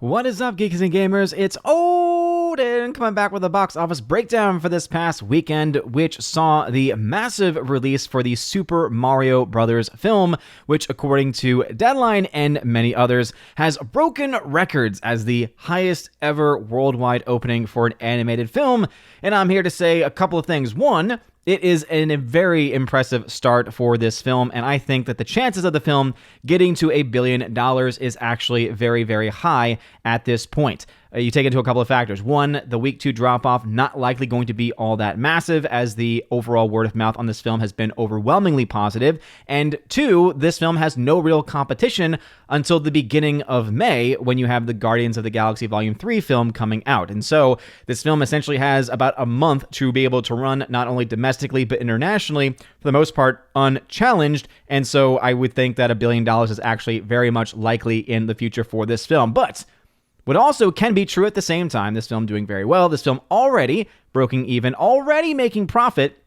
What is up, geeks and gamers? It's Odin coming back with a box office breakdown for this past weekend, which saw the massive release for the Super Mario Bros. Film, which, according to Deadline and many others, has broken records as the highest ever worldwide opening for an animated film. And I'm here to say a couple of things. One, it is a very impressive start for this film, and I think that the chances of the film getting to $1 billion is actually very, very high at this point. You take into a couple of factors. One, the week 2 drop-off not likely going to be all that massive, as the overall word of mouth on this film has been overwhelmingly positive. And two, this film has no real competition until the beginning of May, when you have the Guardians of the Galaxy Volume 3 film coming out. And so this film essentially has about a month to be able to run not only domestically but internationally, for the most part, unchallenged. And so I would think that $1 billion is actually very much likely in the future for this film. But what also can be true at the same time, this film doing very well, this film already breaking even, already making profit.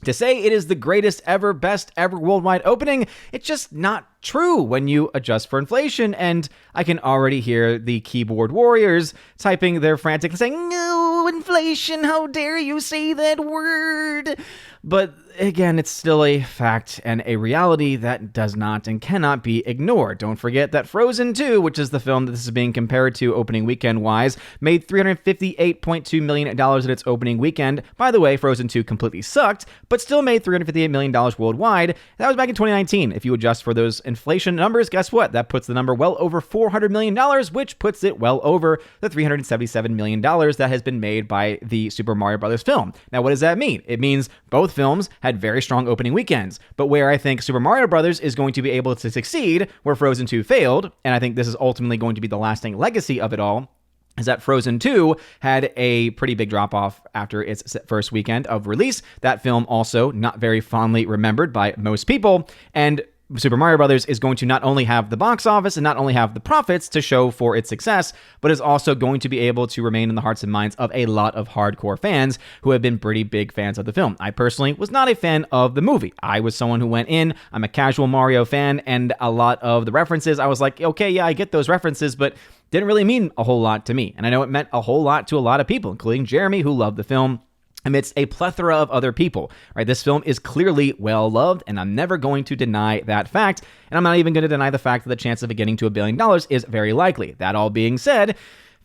To say it is the greatest ever, best ever worldwide opening, it's just not true when you adjust for inflation. And I can already hear the keyboard warriors typing their frantic, saying, "No, inflation, how dare you say that word?" But again, it's still a fact and a reality that does not and cannot be ignored. Don't forget that Frozen 2, which is the film that this is being compared to opening weekend-wise, made $358.2 million at its opening weekend. By the way, Frozen 2 completely sucked, but still made $358 million worldwide. That was back in 2019. If you adjust for those inflation numbers, guess what? That puts the number well over $400 million, which puts it well over the $377 million that has been made by the Super Mario Bros. Film. Now, what does that mean? It means both films had very strong opening weekends, but where I think Super Mario Bros. Is going to be able to succeed, where Frozen 2 failed, and I think this is ultimately going to be the lasting legacy of it all, is that Frozen 2 had a pretty big drop-off after its first weekend of release. That film also not very fondly remembered by most people, and Super Mario Bros. Is going to not only have the box office and not only have the profits to show for its success, but is also going to be able to remain in the hearts and minds of a lot of hardcore fans who have been pretty big fans of the film. I personally was not a fan of the movie. I was someone who went in, I'm a casual Mario fan, and a lot of the references, I was like, okay, yeah, I get those references, but didn't really mean a whole lot to me. And I know it meant a whole lot to a lot of people, including Jeremy, who loved the film, amidst a plethora of other people, right? This film is clearly well-loved, and I'm never going to deny that fact, and I'm not even going to deny the fact that the chance of it getting to $1 billion is very likely. That all being said,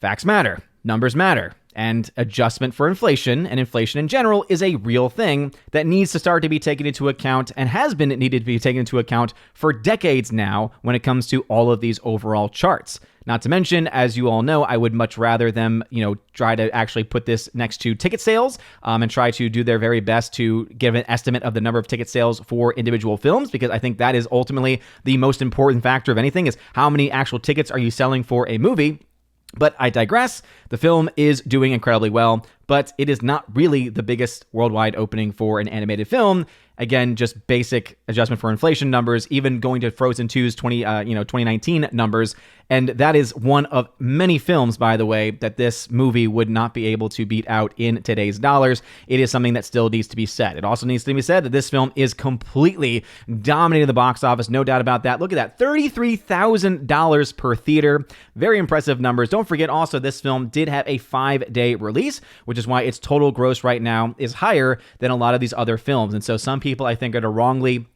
facts matter, numbers matter, and adjustment for inflation, and inflation in general, is a real thing that needs to start to be taken into account, and has been needed to be taken into account for decades now when it comes to all of these overall charts. Not to mention, as you all know, I would much rather them, try to actually put this next to ticket sales and try to do their very best to give an estimate of the number of ticket sales for individual films, because I think that is ultimately the most important factor of anything, is how many actual tickets are you selling for a movie. But I digress. The film is doing incredibly well, but it is not really the biggest worldwide opening for an animated film. Again, just basic adjustment for inflation numbers, even going to Frozen 2's 2019 numbers. And that is one of many films, by the way, that this movie would not be able to beat out in today's dollars. It is something that still needs to be said. It also needs to be said that this film is completely dominating the box office. No doubt about that. Look at that. $33,000 per theater. Very impressive numbers. Don't forget also, this film did have a 5-day release, which is why its total gross right now is higher than a lot of these other films. And so some people, I think, are to wrongly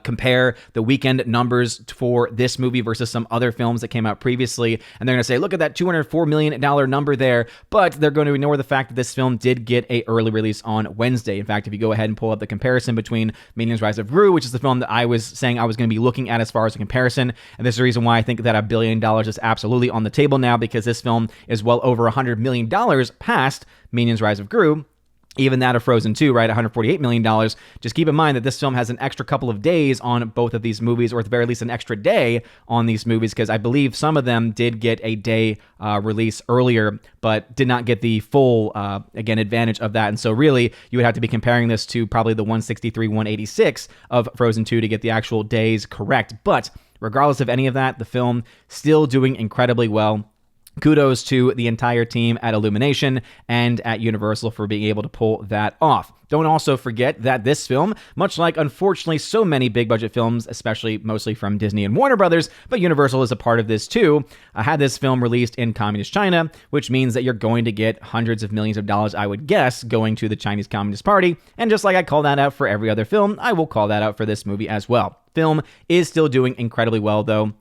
compare the weekend numbers for this movie versus some other films that came out previously, and they're going to say, look at that $204 million number there, but they're going to ignore the fact that this film did get a early release on Wednesday. In fact, if you go ahead and pull up the comparison between Minions Rise of Gru, which is the film that I was saying I was going to be looking at as far as a comparison, and this is the reason why I think that $1 billion is absolutely on the table now, because this film is well over $100 million past Minions Rise of Gru. Even that of Frozen 2, right, $148 million. Just keep in mind that this film has an extra couple of days on both of these movies, or at the very least an extra day on these movies, because I believe some of them did get a day release earlier, but did not get the full, advantage of that. And so really, you would have to be comparing this to probably the 163, 186 of Frozen 2 to get the actual days correct. But regardless of any of that, the film still doing incredibly well. Kudos to the entire team at Illumination and at Universal for being able to pull that off. Don't also forget that this film, much like unfortunately so many big budget films, especially mostly from Disney and Warner Brothers, but Universal is a part of this too, had this film released in Communist China, which means that you're going to get hundreds of millions of dollars, I would guess, going to the Chinese Communist Party. And just like I call that out for every other film, I will call that out for this movie as well. Film is still doing incredibly well, though.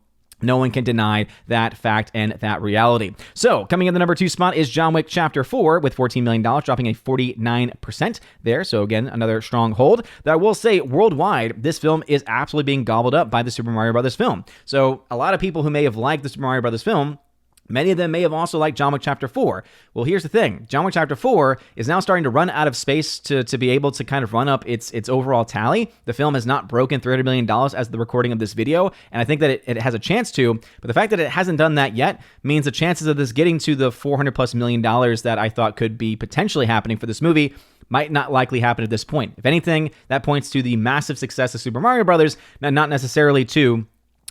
No one can deny that fact and that reality. So, coming in the number 2 spot is John Wick Chapter 4 with $14 million, dropping a 49% there. So, again, another strong hold. That I will say, worldwide, this film is absolutely being gobbled up by the Super Mario Brothers film. So, a lot of people who may have liked the Super Mario Brothers film, many of them may have also liked John Wick Chapter 4. Well, here's the thing. John Wick Chapter 4 is now starting to run out of space to be able to kind of run up its overall tally. The film has not broken $300 million as the recording of this video, and I think that it has a chance to, but the fact that it hasn't done that yet means the chances of this getting to the $400+ million that I thought could be potentially happening for this movie might not likely happen at this point. If anything, that points to the massive success of Super Mario Brothers, not necessarily to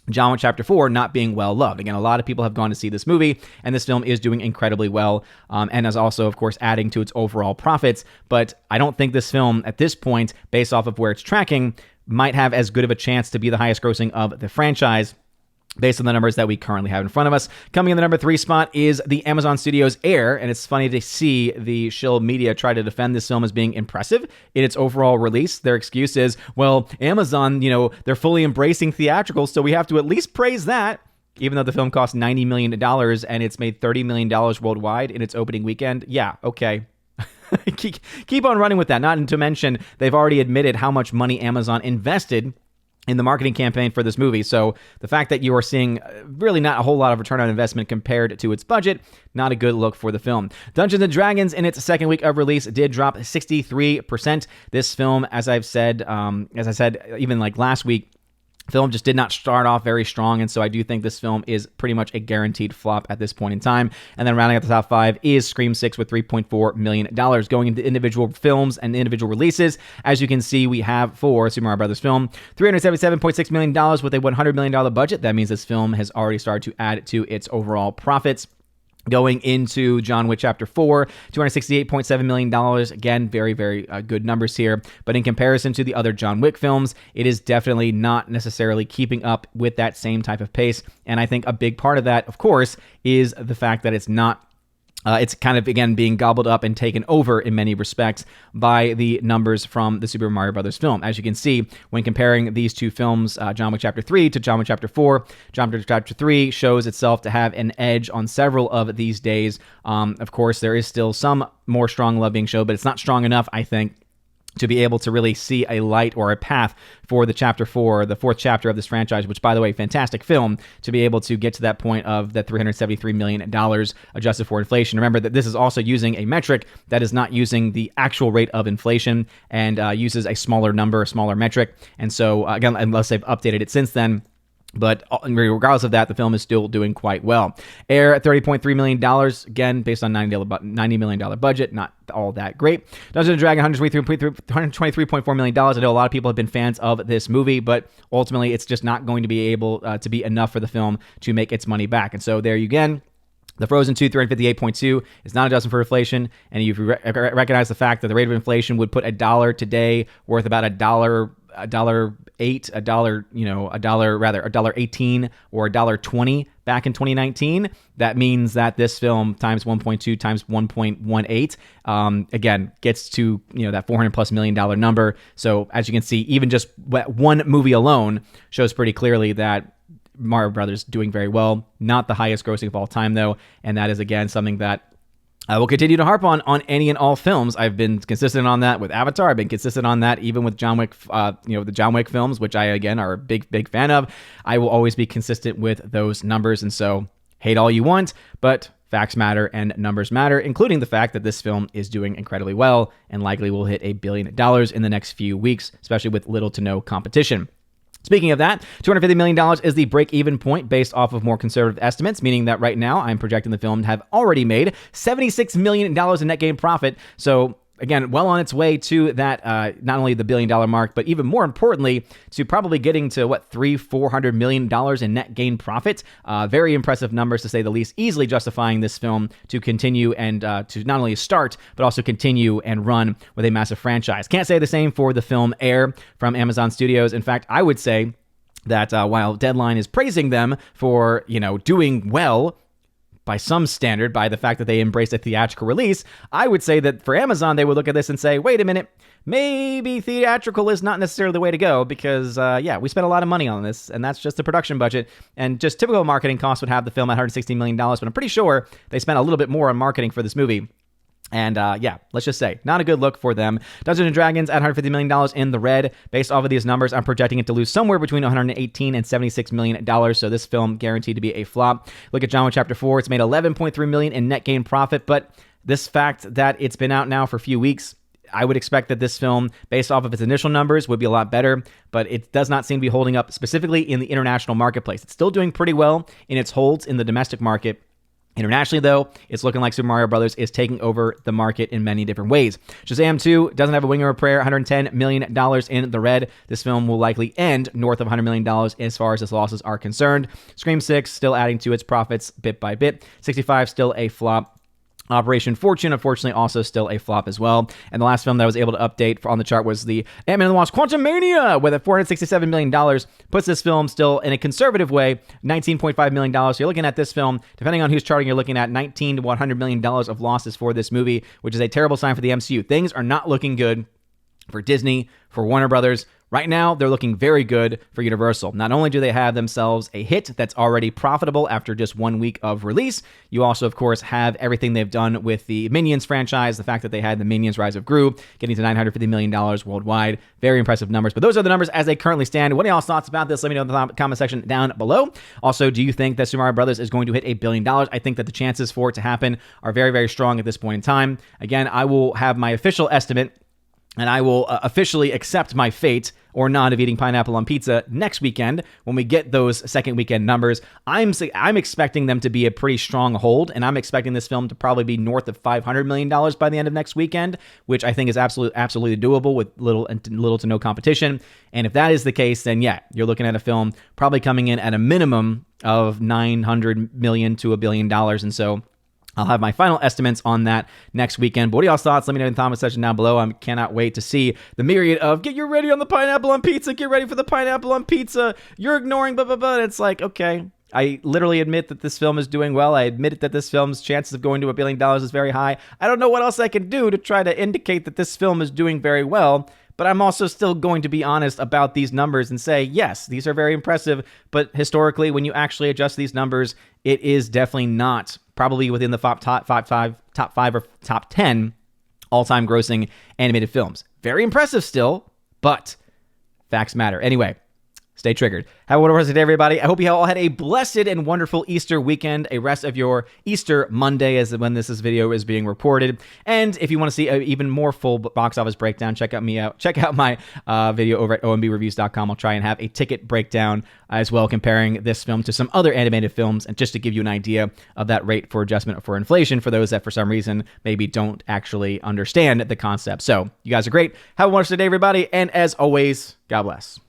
John Wick Chapter 4 not being well loved. Again, a lot of people have gone to see this movie, and this film is doing incredibly well, and is also, of course, adding to its overall profits. But I don't think this film, at this point, based off of where it's tracking, might have as good of a chance to be the highest grossing of the franchise, based on the numbers that we currently have in front of us. Coming in the number 3 spot is the Amazon Studios Air, and it's funny to see the shill media try to defend this film as being impressive in its overall release. Their excuse is, well, Amazon, they're fully embracing theatricals, so we have to at least praise that. Even though the film cost $90 million and it's made $30 million worldwide in its opening weekend. Yeah, okay. Keep on running with that. Not to mention, they've already admitted how much money Amazon invested in the marketing campaign for this movie. So the fact that you are seeing really not a whole lot of return on investment compared to its budget, not a good look for the film. Dungeons & Dragons in its second week of release did drop 63%. This film, as I said, even like last week, film just did not start off very strong, and so I do think this film is pretty much a guaranteed flop at this point in time. And then rounding out the top 5 is Scream 6 with $3.4 million. Going into individual films and individual releases, as you can see, we have for Super Mario Brothers film, $377.6 million with a $100 million budget. That means this film has already started to add to its overall profits. Going into John Wick Chapter 4, $268.7 million. Again, very, very good numbers here. But in comparison to the other John Wick films, it is definitely not necessarily keeping up with that same type of pace. And I think a big part of that, of course, is the fact that it's not it's kind of, again, being gobbled up and taken over in many respects by the numbers from the Super Mario Brothers film. As you can see, when comparing these two films, John Wick Chapter 3 to John Wick Chapter 4, John Wick Chapter 3 shows itself to have an edge on several of these days. Of course, there is still some more strong love being shown, but it's not strong enough, I think, to be able to really see a light or a path for the Chapter 4, the fourth chapter of this franchise, which, by the way, fantastic film, to be able to get to that point of the $373 million adjusted for inflation. Remember that this is also using a metric that is not using the actual rate of inflation and uses a smaller number, a smaller metric. And so, again, unless they've updated it since then, but regardless of that, the film is still doing quite well. Air at $30.3 million, again, based on $90 million budget, not all that great. Dungeons & Dragons, $123.4 million. I know a lot of people have been fans of this movie, but ultimately it's just not going to be able to be enough for the film to make its money back. And so there you again. The Frozen 2, 358.2 is not adjusted for inflation, and you recognize the fact that the rate of inflation would put $1 today worth about $1.18 or $1.20 back in 2019. That means that this film times 1.2 times 1.18 again gets to that $400+ million number. So as you can see, even just one movie alone shows pretty clearly that Mario Brothers doing very well. Not the highest grossing of all time, though, and that is, again, something that I will continue to harp on any and all films. I've been consistent on that with Avatar. I've been consistent on that even with John Wick, the John Wick films, which I, again, are a big fan of. I will always be consistent with those numbers, and so hate all you want, but facts matter and numbers matter, including the fact that this film is doing incredibly well and likely will hit $1 billion in the next few weeks, especially with little to no competition. Speaking of that, $250 million is the break-even point based off of more conservative estimates, meaning that right now I'm projecting the film to have already made $76 million in net gain profit. So again, well on its way to that, not only the $1 billion mark, but even more importantly, to probably getting to $400 million in net gain profit. Very impressive numbers, to say the least, easily justifying this film to continue and to not only start, but also continue and run with a massive franchise. Can't say the same for the film Air from Amazon Studios. In fact, I would say that while Deadline is praising them for, doing well, by some standard, by the fact that they embraced a theatrical release, I would say that for Amazon, they would look at this and say, wait a minute, maybe theatrical is not necessarily the way to go because, we spent a lot of money on this, and that's just the production budget. And just typical marketing costs would have the film at $160 million, but I'm pretty sure they spent a little bit more on marketing for this movie. And let's just say, not a good look for them. Dungeons & Dragons at $150 million in the red. Based off of these numbers, I'm projecting it to lose somewhere between $118 and $76 million. So this film guaranteed to be a flop. Look at John Wick Chapter 4. It's made $11.3 million in net gain profit. But this fact that it's been out now for a few weeks, I would expect that this film, based off of its initial numbers, would be a lot better, but it does not seem to be holding up specifically in the international marketplace. It's still doing pretty well in its holds in the domestic market. Internationally, though, it's looking like Super Mario Bros. Is taking over the market in many different ways. Shazam 2 doesn't have a wing or a prayer, $110 million in the red. This film will likely end north of $100 million as far as its losses are concerned. Scream 6 still adding to its profits bit by bit. 65 still a flop. Operation Fortune, unfortunately, also still a flop as well. And the last film that I was able to update on the chart was the Ant-Man and the Wasp Quantumania, with a $467 million, puts this film still, in a conservative way, $19.5 million. So you're looking at this film, depending on who's charting, you're looking at $19 to $100 million of losses for this movie, which is a terrible sign for the MCU. Things are not looking good for Disney, for Warner Brothers. Right now, they're looking very good for Universal. Not only do they have themselves a hit that's already profitable after just 1 week of release, you also, of course, have everything they've done with the Minions franchise, the fact that they had the Minions Rise of Gru, getting to $950 million worldwide. Very impressive numbers. But those are the numbers as they currently stand. What are y'all's thoughts about this? Let me know in the comment section down below. Also, do you think that Super Mario Brothers is going to hit $1 billion? I think that the chances for it to happen are very, very strong at this point in time. Again, I will have my official estimate, and I will officially accept my fate or not of eating pineapple on pizza next weekend when we get those second weekend numbers. I'm expecting them to be a pretty strong hold, and I'm expecting this film to probably be north of $500 million by the end of next weekend, which I think is absolutely doable with little to no competition. And if that is the case, then yeah, you're looking at a film probably coming in at a minimum of $900 million to $1 billion. And so I'll have my final estimates on that next weekend. But what are y'all's thoughts? Let me know in the comment section down below. I cannot wait to see the myriad of get you ready on the pineapple on pizza. Get ready for the pineapple on pizza. You're ignoring blah, blah, blah. It's like, okay, I literally admit that this film is doing well. I admit that this film's chances of going to $1 billion is very high. I don't know what else I can do to try to indicate that this film is doing very well. But I'm also still going to be honest about these numbers and say, yes, these are very impressive. But historically, when you actually adjust these numbers, it is definitely not probably within the top five or top 10 all-time grossing animated films. Very impressive still, but facts matter. Anyway, stay triggered. Have a wonderful day, everybody. I hope you all had a blessed and wonderful Easter weekend, a rest of your Easter Monday as when this video is being reported. And if you want to see an even more full box office breakdown, check out my video over at ombReviews.com. I'll try and have a ticket breakdown as well, comparing this film to some other animated films, and just to give you an idea of that rate for adjustment for inflation for those that for some reason maybe don't actually understand the concept. So you guys are great. Have a wonderful day, everybody. And as always, God bless.